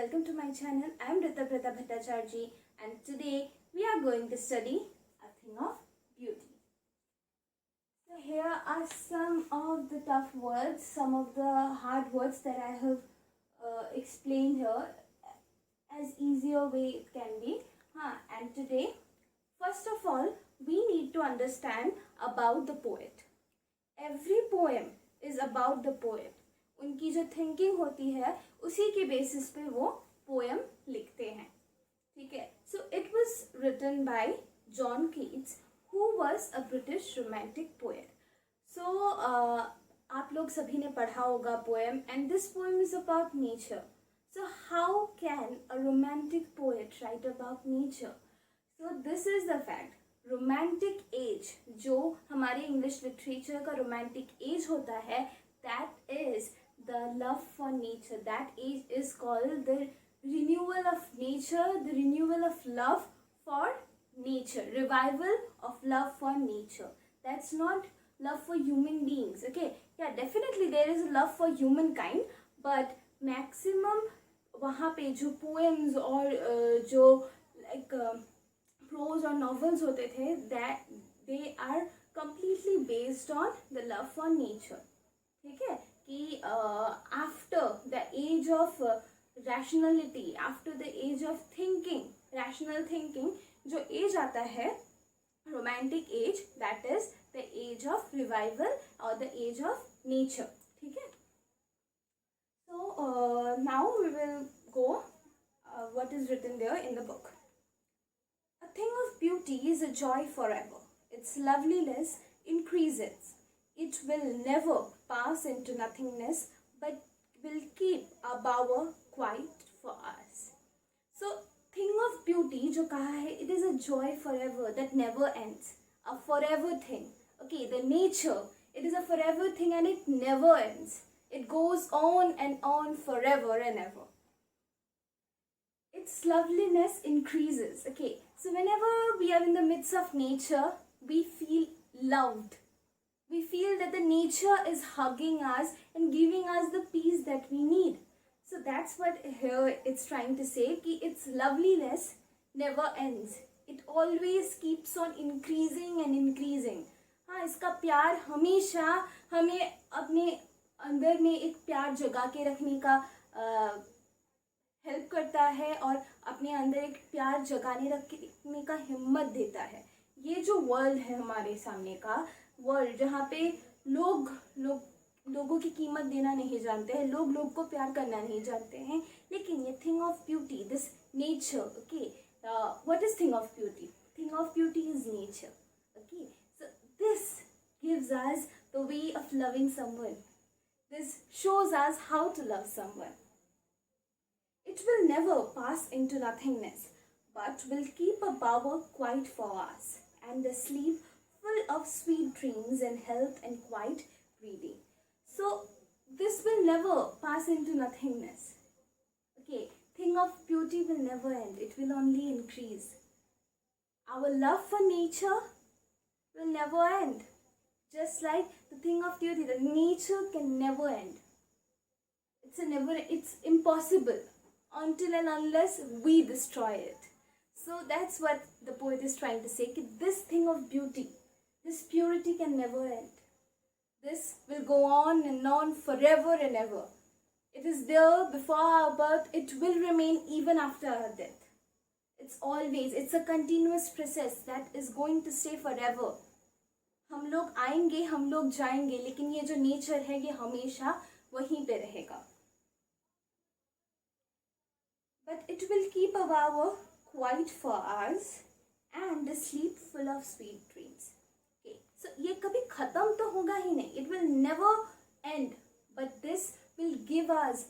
welcome to my channel. I am Rita Bhattacharya and today we are going to study a thing of beauty. So here are some of the tough words, some of the hard words that I have explained here as easier way it can be. And today, first of all, we need to understand about the poet. Every poem is about the poet. उनकी जो thinking होती है उसी के basis पे वो poem लिखते हैं. ठीक है. So it was written by John Keats who was a British romantic poet. So आप लोग सभी ने पढ़ा होगा poem and this poem is about nature. So how can a romantic poet write about nature? So this is the fact. Romantic age जो हमारे English literature का romantic age होता है, that is the love for nature. That age is called the renewal of nature, the renewal of love for nature, revival of love for nature. That's not love for human beings. Okay, yeah, definitely there is a love for humankind, but maximum वहाँ पे जो poems और जो like prose और novels होते थे, that they are completely based on the love for nature. ठीक है कि after the age of rationality, after the age of thinking, rational thinking, जो एज आता है romantic age, that is the age of revival और the age of nature. ठीक है. So now we will go what is written there in the book. A thing of beauty is a joy forever. Its loveliness increases. It will never pass into nothingness, but will keep our bower quiet for us. So, thing of beauty, जो कहा है, it is a joy forever that never ends. A forever thing. Okay, the nature, it is a forever thing and it never ends. It goes on and on forever and ever. Its loveliness increases. Okay, so whenever we are in the midst of nature, we feel loved. We feel that the nature is hugging us and giving us the peace that we need. So that's what here it's trying to say, कि its loveliness never ends. It always keeps on increasing and increasing. हाँ, इसका प्यार हमेशा हमें अपने अंदर में एक प्यार जगा के रखने का हेल्प करता है और अपने अंदर एक प्यार जगाने रखने का हिम्मत देता है. ये जो वर्ल्ड है हमारे सामने का वर्ल्ड, जहाँ पे लोगों की कीमत देना नहीं जानते हैं, लोग को प्यार करना नहीं जानते हैं, लेकिन ये thing of beauty, this nature. Okay, what is thing of beauty? Thing of beauty is nature. Okay, so this gives us the way of loving someone. This shows us how to love someone. It will never pass into nothingness, but will keep a bower quiet for us, and the sleep full of sweet dreams and health and quiet breathing. So this will never pass into nothingness. Okay, thing of beauty will never end. It will only increase. Our love for nature will never end. Just like the thing of beauty, the nature can never end. It's impossible until and unless we destroy it. So that's what the poet is trying to say, that this thing of beauty, this purity can never end. This will go on and on forever and ever. It is there before our birth. It will remain even after our death. It's a continuous process that is going to stay forever. हम लोग आएंगे, हम लोग जाएंगे, लेकिन ये जो nature है ये हमेशा वहीं पे रहेगा. But it will keep a bower quiet for us and the sleep full of sweet dreams. Okay, so ये कभी खत्म तो होगा ही नहीं. It will never end, but this will give us,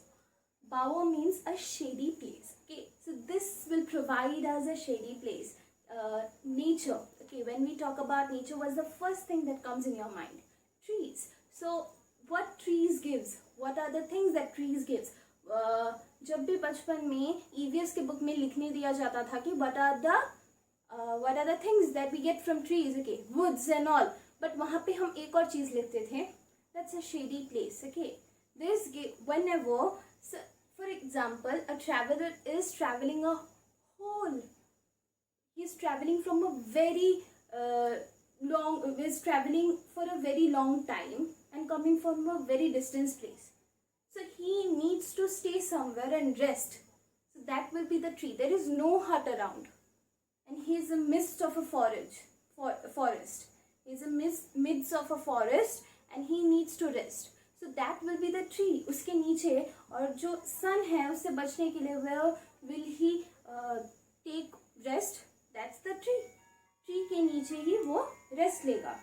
bower means a shady place. Okay, so this will provide us a shady place. Nature. Okay, when we talk about nature, what's the first thing that comes in your mind? Trees. So what trees gives? What are the things that trees gives? जब भी बचपन में EVS के book में लिखने दिया जाता था कि what are the things that we get from trees? Okay, woods and all. But वहाँ पे हम एक और चीज़ लिखते थे, that's a shady place. Okay, this whenever, so for For example, a traveler is traveling a whole, he's traveling from a very is traveling for a very long time and coming from a very distant place. So he needs to stay somewhere and rest. So that will be the tree. There is no hut around, and he is in the midst of a forest. He is in the midst of a forest, and he needs to rest. So that will be the tree. उसके नीचे और जो sun है उससे बचने के लिए where will he take rest? That's the tree. Tree के नीचे ही वो rest लेगा.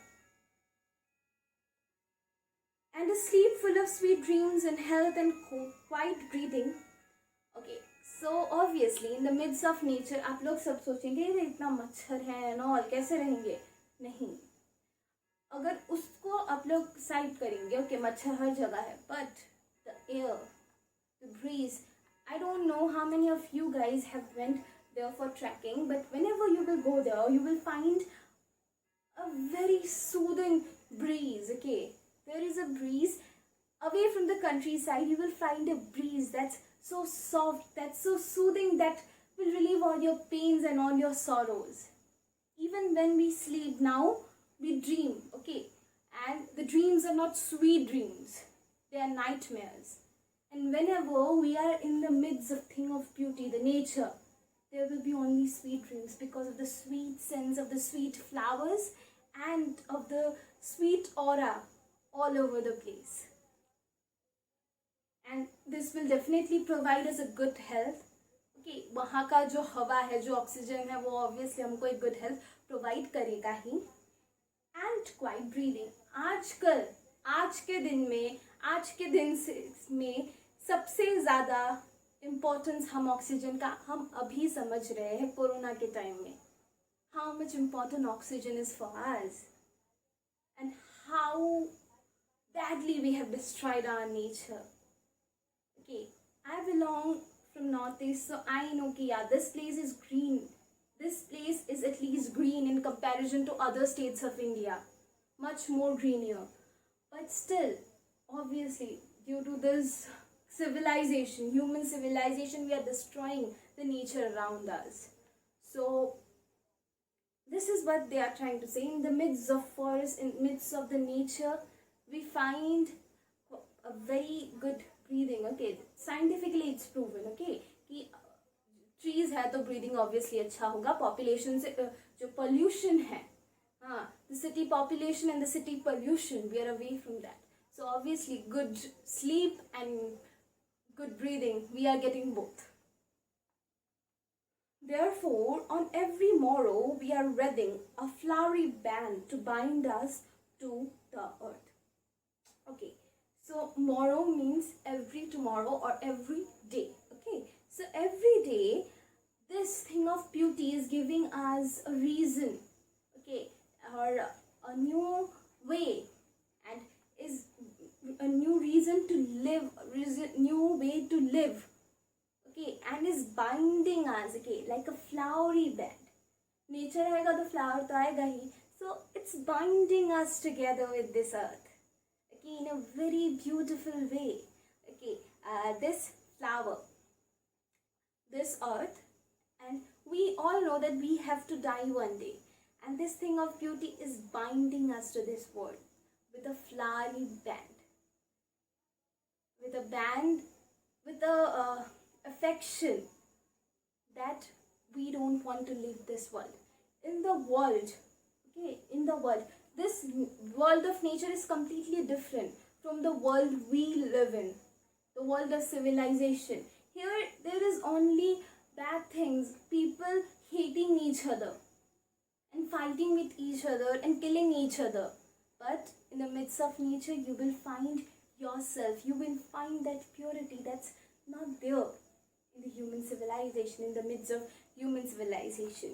And a sleep full of sweet dreams and health and quiet breathing. Okay, so obviously in the midst of nature आप लोग सब सोचेंगे ये इतना मच्छर है ना और कैसे रहेंगे. नहीं, अगर उसको आप लोग साइड करेंगे, ओके मच्छर हर जगह है, but the air, the breeze, I don't know how many of you guys have went there for trekking, but whenever you will go there, you will find a very soothing breeze. Okay, there is a breeze away from the countryside. You will find a breeze that's so soft, that's so soothing, that will relieve all your pains and all your sorrows. Even when we sleep now, we dream, okay, and the dreams are not sweet dreams, they are nightmares. And whenever we are in the midst of thing of beauty, the nature, there will be only sweet dreams because of the sweet sense of the sweet flowers and of the sweet aura all over the place. And this will definitely provide us a good health. Okay, वहाँ का जो हवा है, जो oxygen है, वो obviously हमको एक good health provide करेगा ही. And quiet breathing. आजकल, आज के दिन में सबसे ज़्यादा इम्पोर्टेंस हम ऑक्सीजन का हम अभी समझ रहे हैं कोरोना के टाइम में. How much important oxygen is for us, and how badly we have destroyed our nature. Okay, I belong from Northeast, so I know कि yeah, this place is green. This place is at least green in comparison to other states of India. Much more greener. But still, obviously, due to this civilization, human civilization, we are destroying the nature around us. So, this is what they are trying to say. In the midst of forest, in midst of the nature, we find a very good breathing. Okay, scientifically it's proven. Okay, कि trees है तो breathing obviously अच्छा होगा. Population से जो pollution है, हाँ, the city population and the city pollution, we are away from that. So obviously good sleep and good breathing, we are getting both. Therefore, on every morrow, we are wedding a flowery band to bind us to the earth. Okay, so morrow means every tomorrow or every day. Okay, so every day, this thing of beauty is giving us a reason, okay, or a new way, and is a new reason to live, new way to live. Okay, and is binding us, okay, like a flowery band. Nature आएगा तो flower तो आएगा ही. So it's binding us together with this earth. Okay, in a very beautiful way. Okay, this flower, this earth, and we all know that we have to die one day. And this thing of beauty is binding us to this world with a flowery band. With a band, with a affection that we don't want to leave this world. In the world, okay, in the world, this world of nature is completely different from the world we live in, the world of civilization. Here, there is only bad things, people hating each other and fighting with each other and killing each other. But in the midst of nature, you will find yourself, you will find that purity that's not there in the human civilization, in the midst of human civilization.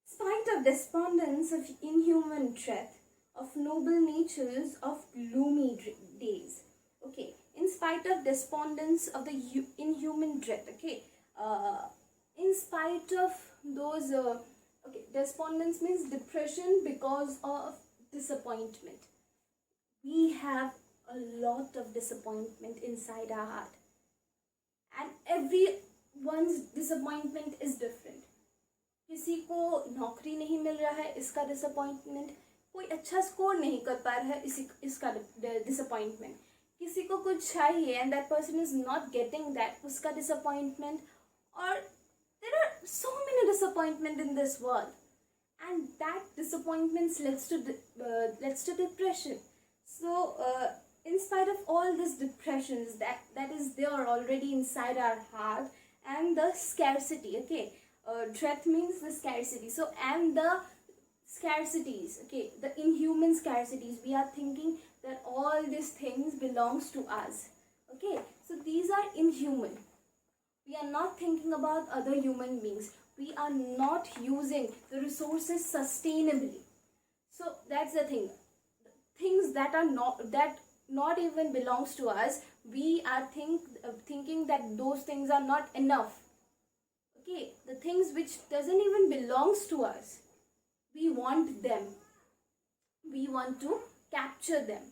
Spite of despondence of inhuman dread, of noble natures of gloomy days. Okay, in spite of despondence of the inhuman dread. Okay, in spite of those, okay, despondence means depression because of disappointment. We have a lot of disappointment inside our heart, and everyone's disappointment is different. किसी को नौकरी नहीं मिल रहा है, इसका disappointment. कोई अच्छा score नहीं कर पा रहा है, इसका डिसअपॉइंटमेंट. किसी को कुछ चाहिए and that person is not getting that, उसका डिसअपॉइंटमेंट. और there are so many disappointment in this world, and that disappointment leads to depression. So in spite of all these depressions that is there already inside our heart, and the scarcity, okay, dread means the scarcity. So and the scarcities, okay, the inhuman scarcities, we are thinking that all these things belongs to us, okay. So these are inhuman. We are not thinking about other human beings. We are not using the resources sustainably. So that's the thing. Things that are not even belongs to us, we are thinking that those things are not enough. Okay, the things which doesn't even belongs to us, we want them. We want to capture them.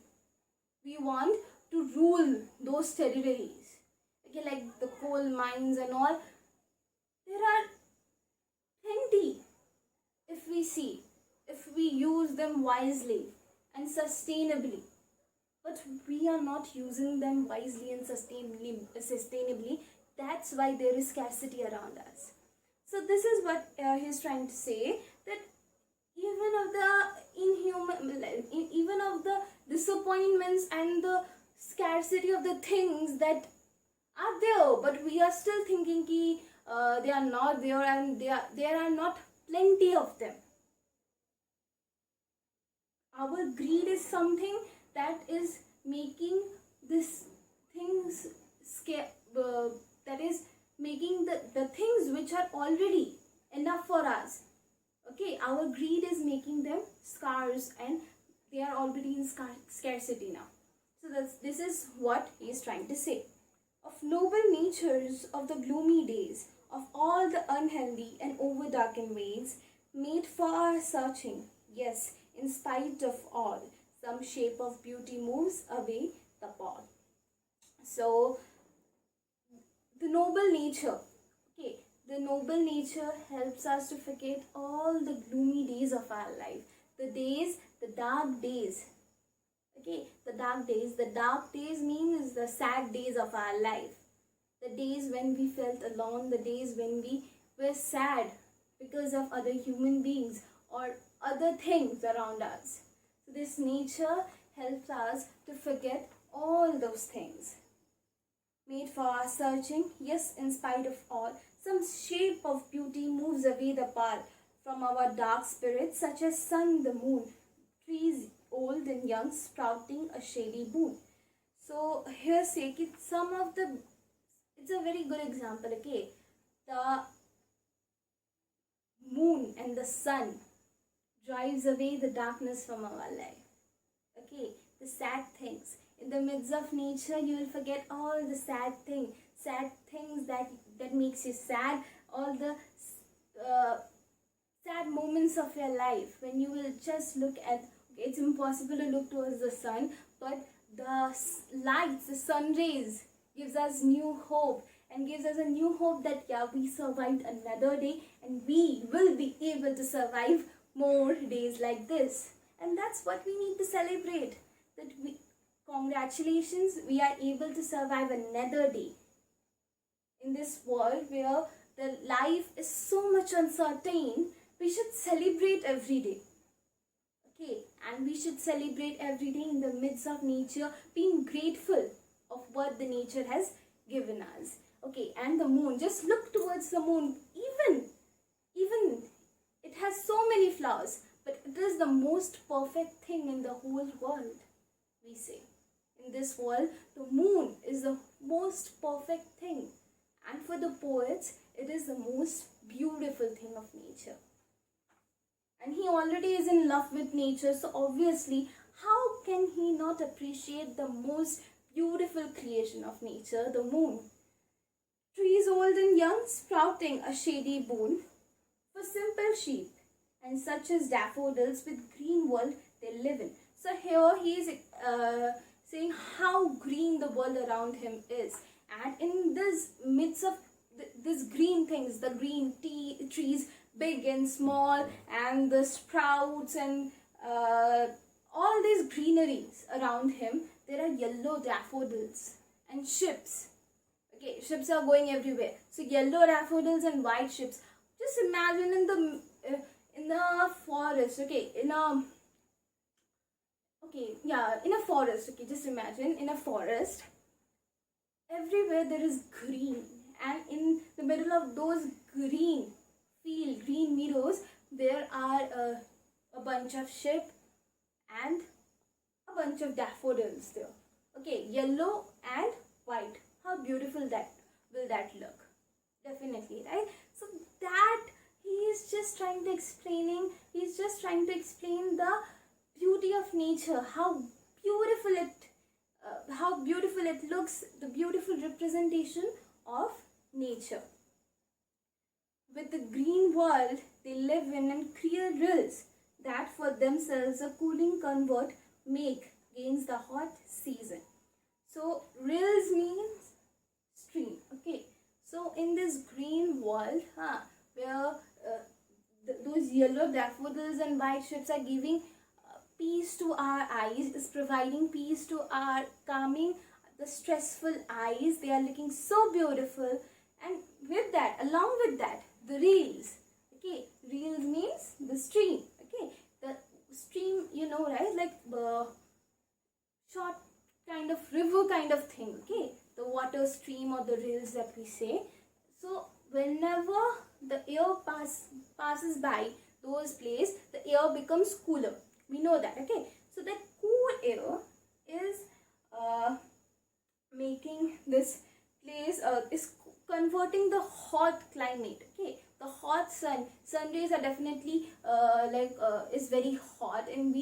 We want to rule those territories. Okay, like the coal mines and all. There are plenty. If we see, if we use them wisely and sustainably, but we are not using them wisely and sustainably, that's why there is scarcity around us. So this is what he's trying to say, that even of the inhuman, even of the disappointments and the scarcity of the things that are there, but we are still thinking ki they are not there, and there are not plenty of them. Our greed is something that is making this things that is making the things which are already enough for us. Okay, our greed is making them scarce, and they are already in scarcity now. So this is what he is trying to say. Of noble natures of the gloomy days, of all the unhealthy and over-darkened ways, made for our searching, yes, in spite of all, some shape of beauty moves away the pall. So, the noble nature, okay, the noble nature helps us to forget all the gloomy days of our life, the dark days. Okay, the dark days means the sad days of our life. The days when we felt alone, the days when we were sad because of other human beings or other things around us. So this nature helps us to forget all those things. Made for our searching, yes, in spite of all, some shape of beauty moves away the pall from our dark spirits, such as sun, the moon, trees old and young sprouting a shady boon. So here say some of the, it's a very good example, okay. The moon and the sun drives away the darkness from our life. Okay, the sad things. In the midst of nature, you will forget all the sad things that makes you sad, all the sad moments of your life, when you will just look at, it's impossible to look towards the sun, but the lights, the sun rays gives us new hope, and gives us a new hope that yeah, we survived another day and we will be able to survive more days like this. And that's what we need to celebrate, that congratulations, we are able to survive another day in this world where the life is so much uncertain. We should celebrate every day. Okay, and we should celebrate every day in the midst of nature, being grateful of what the nature has given us. Okay, and the moon, just look towards the moon. Even it has so many flowers, but it is the most perfect thing in the whole world, we say. In this world, the moon is the most perfect thing, and for the poets, it is the most beautiful thing of nature. And he already is in love with nature, so obviously, how can he not appreciate the most beautiful creation of nature, the moon? Trees old and young, sprouting a shady boon for simple sheep, and such as daffodils with green world they live in. So here he is saying how green the world around him is. And in this midst of this green things, the green trees, big and small, and the sprouts and all these greeneries around him, there are yellow daffodils and ships. Okay, ships are going everywhere. So yellow daffodils and white ships. Just imagine in the forest. Okay, in a forest. Okay, just imagine in a forest. Everywhere there is green, and in the middle of those green meadows, there are a bunch of sheep and a bunch of daffodils there. Okay, yellow and white. How beautiful that will that look? Definitely, right? So that he's just trying to explain the beauty of nature, how beautiful it looks, the beautiful representation of nature. With the green world they live in and clear rills that for themselves a cooling convert make against the hot season. So rills means stream. Okay, so in this green world, where those yellow daffodils and white ships are giving peace to our eyes, is providing peace to our calming the stressful eyes. They are looking so beautiful, and with that, along with that, the reels. Okay, reels means the stream. Okay, the stream, you know, right? Like short kind of river kind of thing. Okay, the water stream or the reels that we say. So whenever the air passes by those places, the air becomes cooler. We know that. Okay, so that cool air is making this place is converting the hot climate. Okay, the hot sun rays are definitely is very hot, and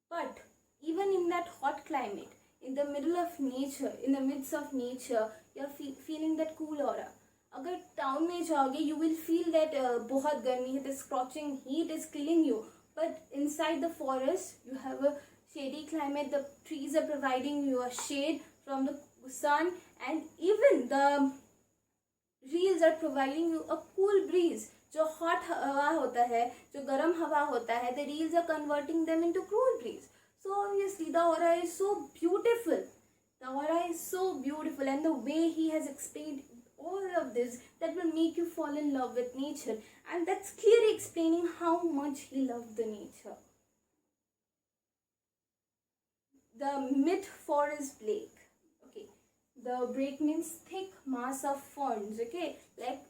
but even in that hot climate, in the middle of nature, in the midst of nature, you're feeling that cool aura. अगर town में जाओगे, you will feel that बहुत गर्मी है, the scorching heat is killing you. But inside the forest, you have a shady climate. The trees are providing you a shade from the sun, and even the reeds are providing you a cool breeze. जो hot हवा होता है, जो गर्म हवा होता है, the reeds are converting them into cool breeze. So obviously the aura is so beautiful. The aura is so beautiful, and the way he has explained all of this, that will make you fall in love with nature, and that's clearly explaining how much he loved the nature. The mid-forest break. Okay, the break means thick mass of ferns. Okay, like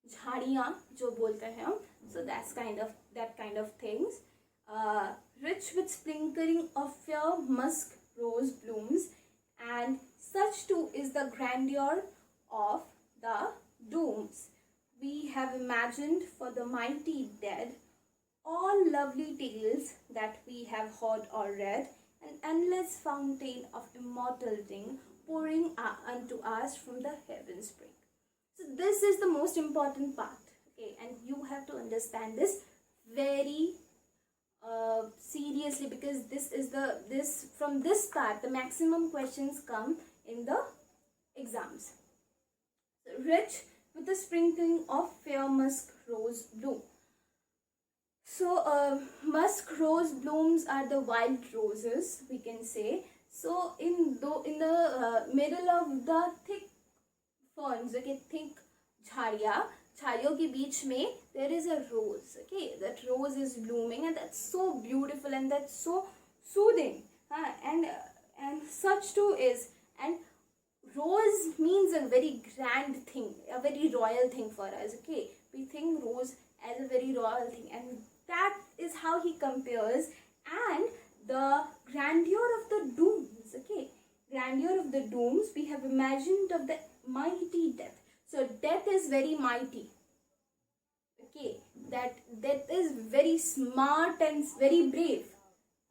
झाड़ियाँ जो बोलते हैं हम. So that kind of things. Rich with sprinkling of fair musk rose blooms, and such too is the grandeur of the dooms we have imagined for the mighty dead, all lovely tales that we have heard or read, an endless fountain of immortal thing pouring unto us from the heaven spring. So this is the most important part. Okay, and you have to understand this very seriously, because from this part the maximum questions come in the exams. So, rich with the sprinkling of fair musk rose bloom. So musk rose blooms are the wild roses, we can say. So in the middle of the thick ferns, okay, thick झाड़ियों के बीच में there is a rose. Okay, that rose is blooming, and that's so beautiful, and that's so soothing. And such too is, and rose means a very grand thing, a very royal thing for us. Okay, we think rose as a very royal thing, and that is how he compares. And the grandeur of the dooms. Okay, grandeur of the dooms we have imagined of the mighty death. So death is very mighty. Okay, that is very smart and very brave.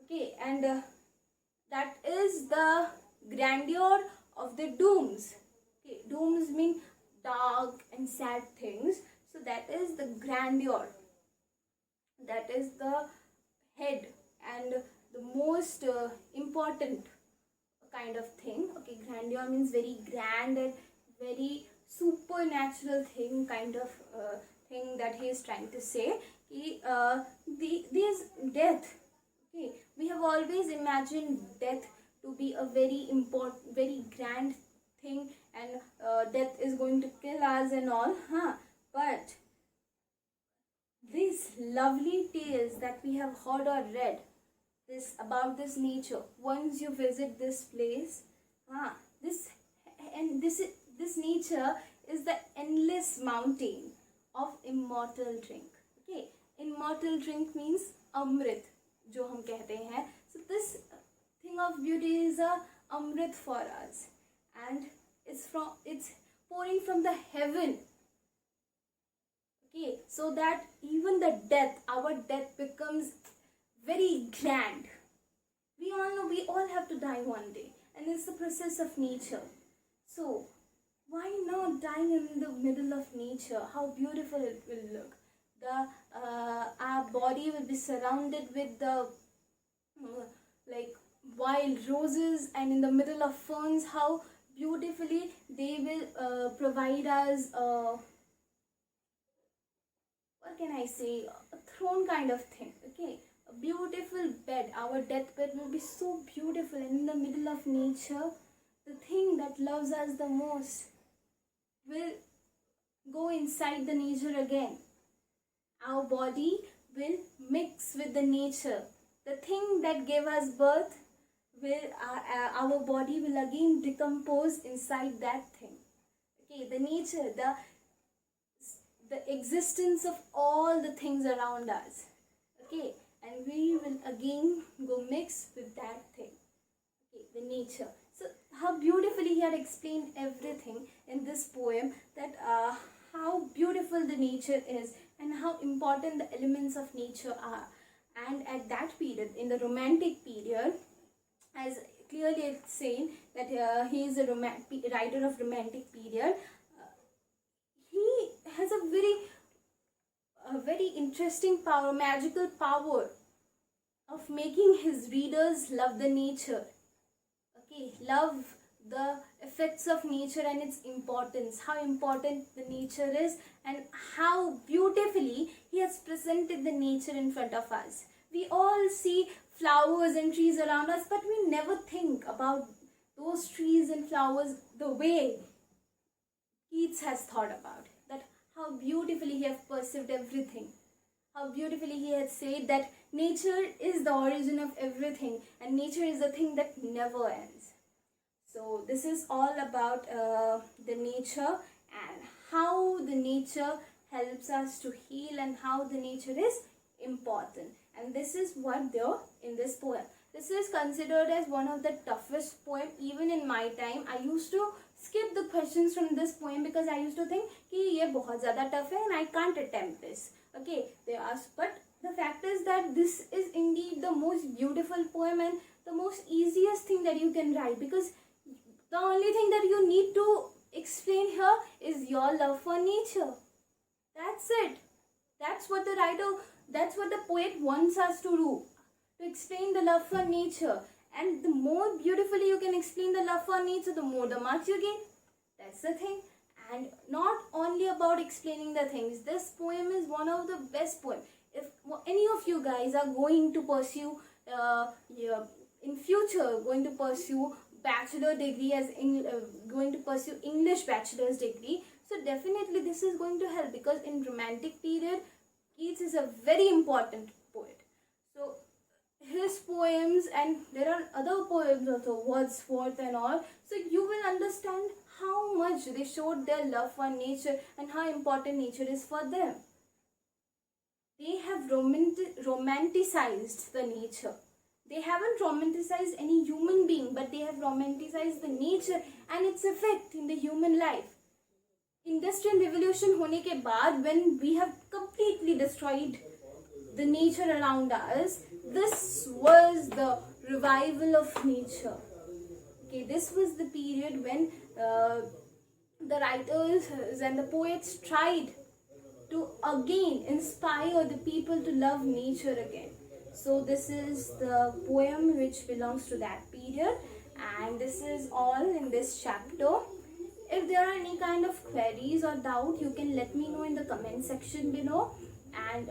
Okay, and that is the grandeur of the dooms. Okay, dooms mean dark and sad things. So that is the grandeur. That is the head and the most important kind of thing. Okay, Grandion means very grand and very supernatural thing, kind of thing that he is trying to say. There's death. Okay, we have always imagined death to be a very important, very grand thing, and death is going to kill us and all, huh? But these lovely tales that we have heard or read, this about this nature, once you visit this place, this and this nature is the endless mountain of immortal drink. Okay, immortal drink means amrit, जो हम कहते हैं. So this thing of beauty is a amrit for us, and it's pouring from the heaven. Okay, so that even the death, our death becomes very grand. We all know we all have to die one day, and it's the process of nature. So why not dying in the middle of nature? How beautiful it will look. Our body will be surrounded with the like wild roses, and in the middle of ferns, how beautifully they will provide us what can I say, a throne kind of thing. Okay, a beautiful bed. Our deathbed will be so beautiful, and in the middle of nature, the thing that loves us the most will go inside the nature again. Our body will mix with the nature. The thing that gave us birth will our body will again decompose inside that thing. Okay, the nature, the existence of all the things around us. Okay, and we will again go mix with that thing. Okay, the nature. So how beautifully he had explained everything in this poem, that how beautiful the nature is and how important the elements of nature are. And at that period, in the romantic period, as clearly it's saying that he is a writer of romantic period, he has a very interesting power, magical power of making his readers love the nature. Okay, love the effects of nature and its importance, how important the nature is, and how beautifully he has presented the nature in front of us. We all see flowers and trees around us, but we never think about those trees and flowers the way Keats has thought about. That how beautifully he has perceived everything. How beautifully he has said that nature is the origin of everything, and nature is the thing that never ends. So this is all about the nature and how the nature helps us to heal and how the nature is important. And this is what there in this poem. This is considered as one of the toughest poem. Even in my time, I used to skip the questions from this poem because I used to think कि ये बहुत ज़्यादा tough है and I can't attempt this. Okay, they asked, but the fact is that this is indeed the most beautiful poem and the most easiest thing that you can write, because the only thing that you need to explain here is your love for nature. That's it. That's what the poet wants us to do, to explain the love for nature. And the more beautifully you can explain the love for nature, the more the marks you get. That's the thing. And not only about explaining the things, this poem is one of the best poems. If any of you guys are going to pursue in future going to pursue bachelor degree as going to pursue English bachelor's degree, so definitely this is going to help, because in romantic period Keats is a very important poet. So his poems, and there are other poems also, Wordsworth and all, so you will understand how much they showed their love for nature and how important nature is for them. They have romanticized the nature. They haven't romanticized any human being, but they have romanticized the nature and its effect in the human life. Industrial revolution होने के बाद, when we have completely destroyed the nature around us, this was the revival of nature. Okay, this was the period when the writers and the poets tried to again inspire the people to love nature again. So this is the poem which belongs to that period, and this is all in this chapter. If there are any kind of queries or doubt, you can let me know in the comment section below. And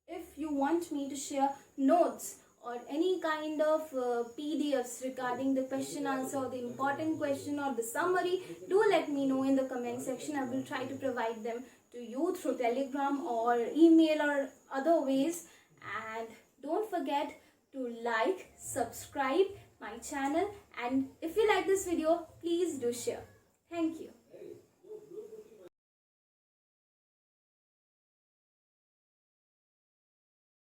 if you want me to share notes or any kind of PDFs regarding the question answer or the important question or the summary, do let me know in the comment section. I will try to provide them to you through Telegram or email or other ways. And don't forget to like, subscribe my channel, and if you like this video, please do share. Thank you.